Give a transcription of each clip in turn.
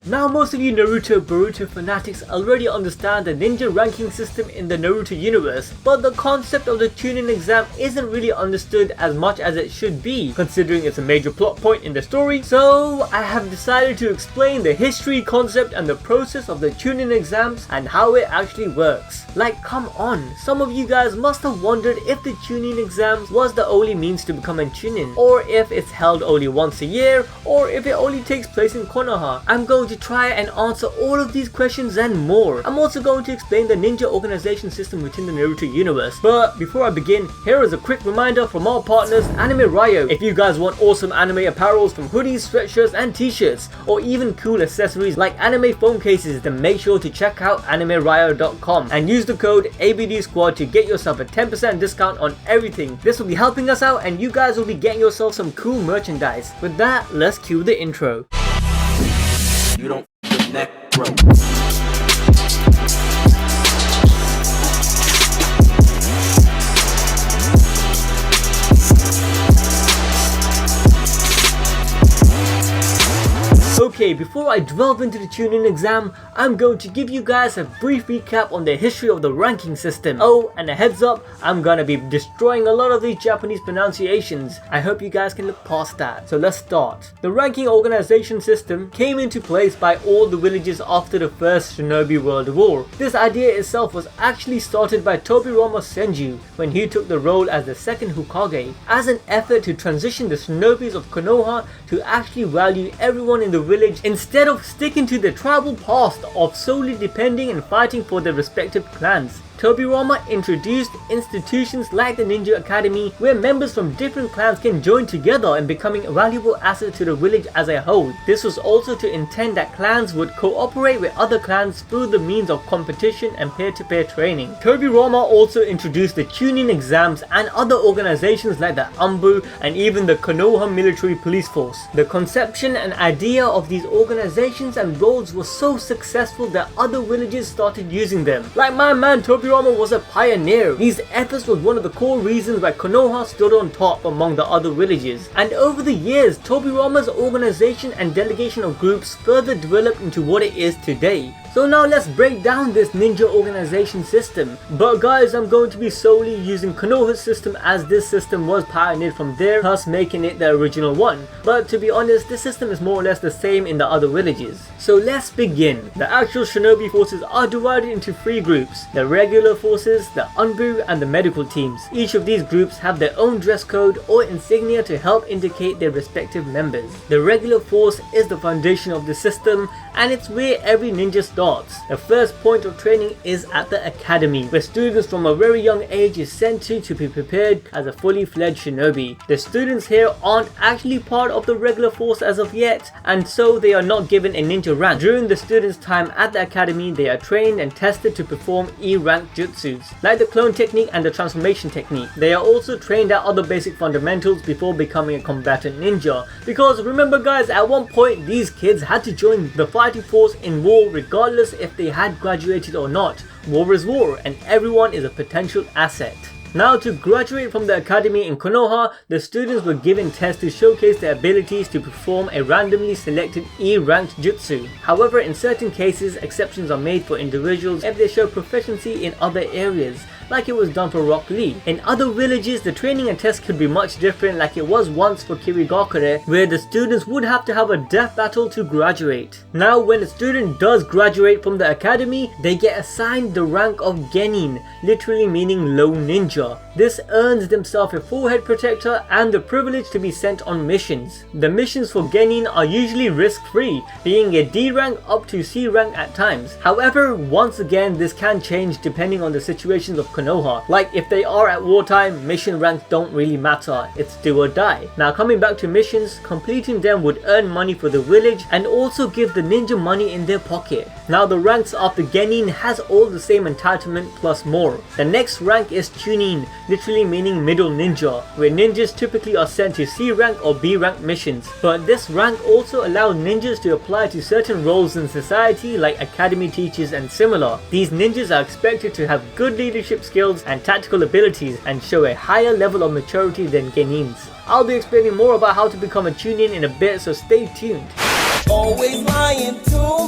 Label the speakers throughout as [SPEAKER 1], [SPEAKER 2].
[SPEAKER 1] Now most of you Naruto Boruto fanatics already understand the ninja ranking system in the Naruto universe, but the concept of the Chunin exam isn't really understood as much as it should be, considering it's a major plot point in the story. So I have decided to explain the history, concept and the process of the Chunin exams and how it actually works. Like, come on, some of you guys must have wondered if the Chunin exams was the only means to become a Chunin, or if it's held only once a year, or if it only takes place in Konoha. I'm going to try and answer all of these questions and more. I'm also going to explain the ninja organization system within the Naruto universe. But before I begin, here is a quick reminder from our partners Anime Ryo. If you guys want awesome anime apparels from hoodies, sweatshirts and t-shirts, or even cool accessories like anime phone cases, then make sure to check out animeryo.com and use the code ABDSquad to get yourself a 10% discount on everything. This will be helping us out and you guys will be getting yourself some cool merchandise. With that, let's cue the intro.
[SPEAKER 2] You don't neck broke.
[SPEAKER 1] Okay, before I delve into the Chunin exam, I'm going to give you guys a brief recap on the history of the ranking system. Oh, and a heads up, I'm gonna be destroying a lot of these Japanese pronunciations. I hope you guys can look past that. So let's start. The ranking organization system came into place by all the villages after the first Shinobi World War. This idea itself was actually started by Tobirama Senju when he took the role as the second Hokage, as an effort to transition the Shinobis of Konoha to actually value everyone in the village instead of sticking to the tribal past of solely depending and fighting for their respective clans. Tobirama introduced institutions like the Ninja Academy where members from different clans can join together and becoming a valuable asset to the village as a whole. This was also to intend that clans would cooperate with other clans through the means of competition and peer-to-peer training. Tobirama also introduced the Chunin exams and other organizations like the Anbu and even the Konoha military police force. The conception and idea of these organizations and roles was so successful that other villages started using them. Like my man Tobirama was a pioneer. These efforts was one of the core reasons why Konoha stood on top among the other villages. And over the years, Tobirama's organization and delegation of groups further developed into what it is today. So now let's break down this ninja organization system. But guys, I'm going to be solely using Konoha's system as this system was pioneered from there, thus making it the original one. But to be honest, this system is more or less the same in the other villages. So let's begin. The actual shinobi forces are divided into three groups: the regular forces, the Anbu and the medical teams. Each of these groups have their own dress code or insignia to help indicate their respective members. The regular force is the foundation of the system and it's where every ninja starts. The first point of training is at the academy, where students from a very young age is sent to be prepared as a fully fledged shinobi. The students here aren't actually part of the regular force as of yet, and so they are not given a ninja rank. During the students' time at the academy, they are trained and tested to perform E-rank jutsus, like the clone technique and the transformation technique. They are also trained at other basic fundamentals before becoming a combatant ninja, because remember guys, at one point these kids had to join the fighting force in war regardless if they had graduated or not. War is war and everyone is a potential asset. Now, to graduate from the academy in Konoha, the students were given tests to showcase their abilities to perform a randomly selected E-ranked jutsu. However, in certain cases, exceptions are made for individuals if they show proficiency in other areas, like it was done for Rock Lee. In other villages, the training and tests could be much different, like it was once for Kirigakure, where the students would have to have a death battle to graduate. Now, when a student does graduate from the academy, they get assigned the rank of Genin, literally meaning low ninja. This earns themselves a forehead protector and the privilege to be sent on missions. The missions for Genin are usually risk-free, being a D rank up to C rank at times. However, once again, this can change depending on the situations of Konoha. Like if they are at wartime, mission ranks don't really matter, it's do or die. Now coming back to missions, completing them would earn money for the village and also give the ninja money in their pocket. Now the ranks after Genin has all the same entitlement plus more. The next rank is Chunin, literally meaning middle ninja, where ninjas typically are sent to C rank or B rank missions. But this rank also allows ninjas to apply to certain roles in society like academy teachers and similar. These ninjas are expected to have good leadership skills and tactical abilities and show a higher level of maturity than Genins. I'll be explaining more about how to become a Chunin in a bit, so stay tuned.
[SPEAKER 2] Always lying to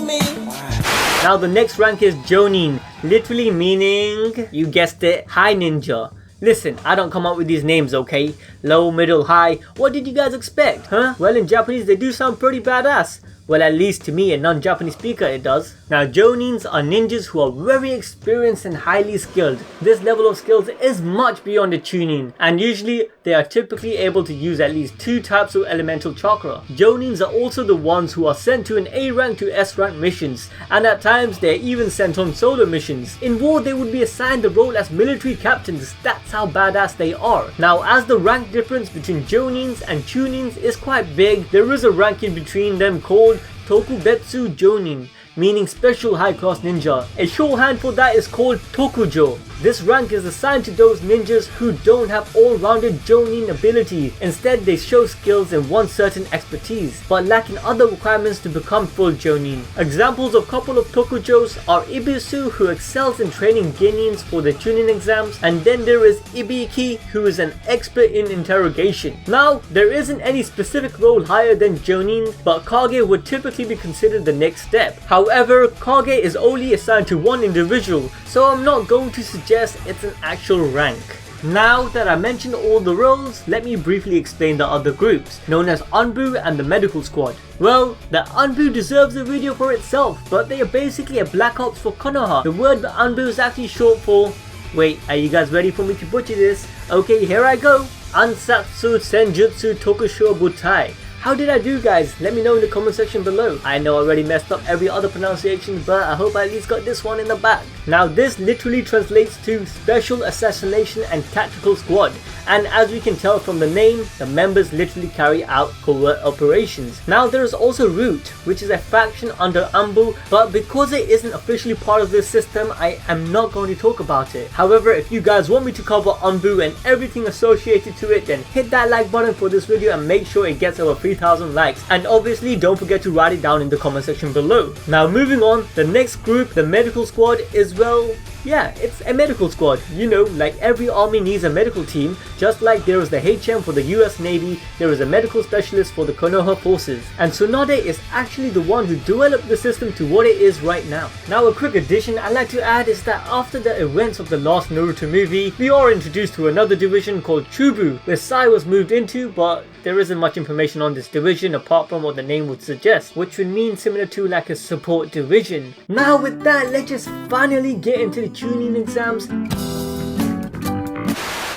[SPEAKER 1] Now the next rank is Jounin, literally meaning, you guessed it, high ninja. Listen, I don't come up with these names, okay? Low, middle, high, what did you guys expect, huh? Well, in Japanese they do sound pretty badass. Well, at least to me, a non-Japanese speaker, it does. Now, Jounins are ninjas who are very experienced and highly skilled. This level of skills is much beyond the Chunin, and usually they are typically able to use at least 2 types of elemental chakra. Jounins are also the ones who are sent to an A rank to S rank missions, and at times they are even sent on solo missions. In war, they would be assigned the role as military captains. That's how badass they are. Now, as the rank difference between Jounins and Chunins is quite big, there is a rank in between them called Tokubetsu Jounin, meaning special high class ninja. A shorthand for that is called Tokujo. This rank is assigned to those ninjas who don't have all-rounded Jounin ability. Instead, they show skills in one certain expertise, but lacking other requirements to become full Jounin. Examples of couple of Tokujos are Ibisu, who excels in training Genins for the Chunin exams, and then there is Ibiki, who is an expert in interrogation. Now, there isn't any specific role higher than Jounin, but Kage would typically be considered the next step. However, Kage is only assigned to one individual, so I'm not going to suggest it's an actual rank. Now that I mentioned all the roles, let me briefly explain the other groups, known as Anbu and the Medical Squad. Well, the Anbu deserves a video for itself, but they are basically a black ops for Konoha. The word Anbu is actually short for... Wait, are you guys ready for me to butcher this? Okay, here I go. Ansatsu Senjutsu Tokusho Butai. How did I do, guys? Let me know in the comment section below. I know I already messed up every other pronunciation, but I hope I at least got this one in the back. Now this literally translates to Special Assassination and Tactical Squad, and as we can tell from the name, the members literally carry out covert operations. Now there is also Root, which is a faction under Anbu, but because it isn't officially part of this system, I am not going to talk about it. However, if you guys want me to cover Anbu and everything associated to it, then hit that like button for this video and make sure it gets over 3,000 likes, and obviously don't forget to write it down in the comment section below. Now moving on, the next group, the Medical Squad, is, well, yeah, it's a medical squad. You know, like every army needs a medical team, just like there is the HM for the US Navy, there is a medical specialist for the Konoha forces. And Tsunade is actually the one who developed the system to what it is right now. Now a quick addition I'd like to add is that after the events of the last Naruto movie, we are introduced to another division called Chubu, where Sai was moved into, but there isn't much information on this division apart from what the name would suggest, which would mean similar to like a support division. Now with that, let's just finally get into the Chunin exams.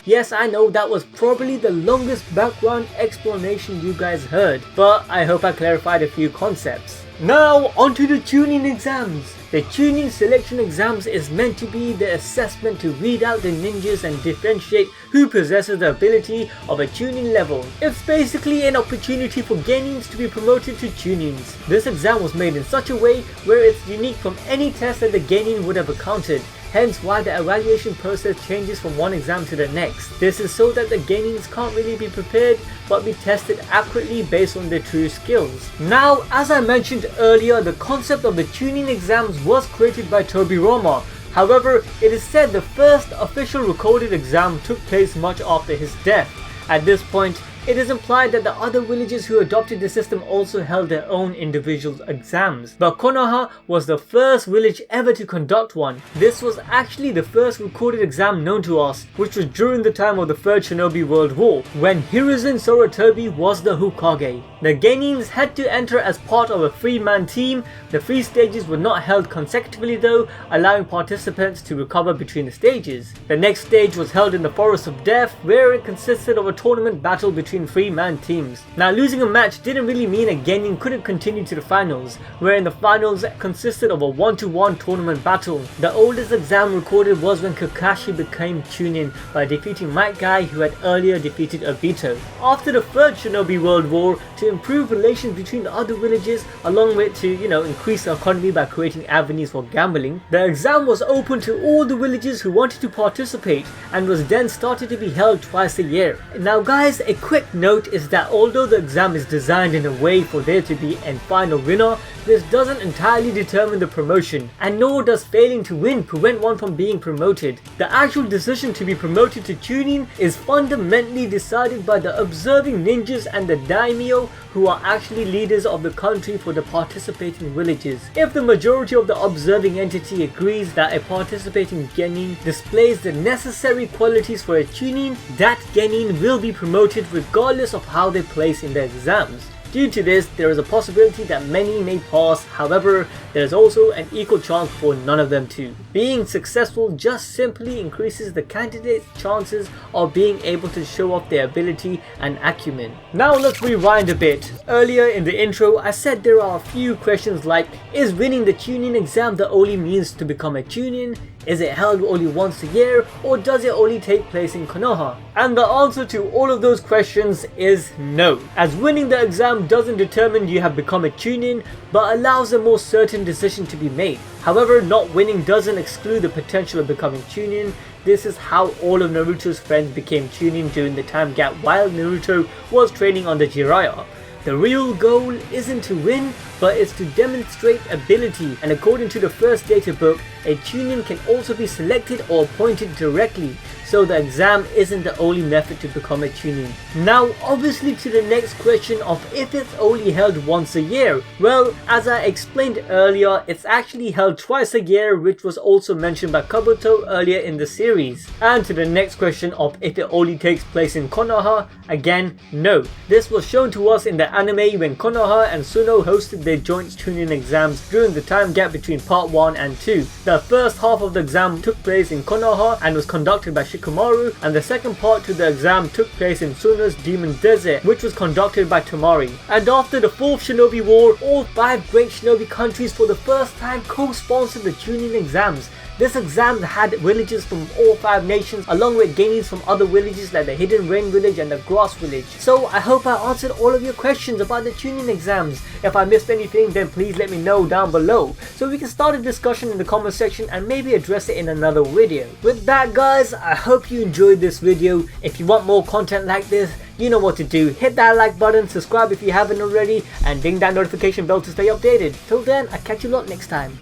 [SPEAKER 1] Yes, I know that was probably the longest background explanation you guys heard, but I hope I clarified a few concepts. Now onto the Chunin exams. The Chunin selection exams is meant to be the assessment to weed out the ninjas and differentiate who possesses the ability of a Chunin level. It's basically an opportunity for Genins to be promoted to Chunins. This exam was made in such a way where it's unique from any test that the Genin would have encountered. Hence why the evaluation process changes from one exam to the next. This is so that the Genins can't really be prepared but be tested accurately based on their true skills. Now, as I mentioned earlier, the concept of the Chunin exams was created by Tobirama. However, it is said the first official recorded exam took place much after his death. At this point, it is implied that the other villages who adopted the system also held their own individual exams, but Konoha was the first village ever to conduct one. This was actually the first recorded exam known to us, which was during the time of the Third Shinobi World War, when Hiruzen Sarutobi was the Hokage. The Genins had to enter as part of a 3-man team. The 3 stages were not held consecutively though, allowing participants to recover between the stages. The next stage was held in the Forest of Death, where it consisted of a tournament battle between 3-man teams. Now losing a match didn't really mean a Genin couldn't continue to the finals, where in the finals consisted of a 1-to-1 tournament battle. The oldest exam recorded was when Kakashi became Chunin by defeating Might Guy, who had earlier defeated Obito. After the Third Shinobi World War, to improve relations between the other villages, along with to, increase the economy by creating avenues for gambling, the exam was open to all the villages who wanted to participate and was then started to be held twice a year. Now guys, a quick note is that although the exam is designed in a way for there to be a final winner, this doesn't entirely determine the promotion, and nor does failing to win prevent one from being promoted. The actual decision to be promoted to Chunin is fundamentally decided by the observing ninjas and the daimyo who are actually leaders of the country for the participating villages. If the majority of the observing entity agrees that a participating Genin displays the necessary qualities for a Chunin, that Genin will be promoted regardless of how they place in the exams. Due to this, there is a possibility that many may pass, however, there is also an equal chance for none of them to. Being successful just simply increases the candidate's chances of being able to show off their ability and acumen. Now let's rewind a bit. Earlier in the intro, I said there are a few questions like, is winning the Chunin exam the only means to become a Chunin? Is it held only once a year, or does it only take place in Konoha? And the answer to all of those questions is no, as winning the exam doesn't determine you have become a Chunin, but allows a more certain decision to be made. However, not winning doesn't exclude the potential of becoming Chunin. This is how all of Naruto's friends became Chunin during the time gap while Naruto was training on the Jiraiya. The real goal isn't to win, but it's to demonstrate ability, and according to the first data book, a Chunin can also be selected or appointed directly, so the exam isn't the only method to become a Chunin. Now obviously to the next question of if it's only held once a year. Well, as I explained earlier, it's actually held twice a year, which was also mentioned by Kabuto earlier in the series. And to the next question of if it only takes place in Konoha, again, no. This was shown to us in the anime when Konoha and Suno hosted their joint Chunin exams during the time gap between part 1 and 2. The first half of the exam took place in Konoha and was conducted by Shikamaru, and the second part to the exam took place in Suno's Demon Desert, which was conducted by Temari. And after the 4th Shinobi War, all 5 great shinobi countries for the first time co-sponsored the Chunin exams. This exam had villages from all 5 nations along with Genins from other villages like the Hidden Rain village and the Grass village. So I hope I answered all of your questions about the Chunin exams. If I missed anything, then please let me know down below so we can start a discussion in the comment section and maybe address it in another video. With that guys, I hope you enjoyed this video. If you want more content like this, you know what to do. Hit that like button, subscribe if you haven't already, and ding that notification bell to stay updated. Till then, I'll catch you lot next time.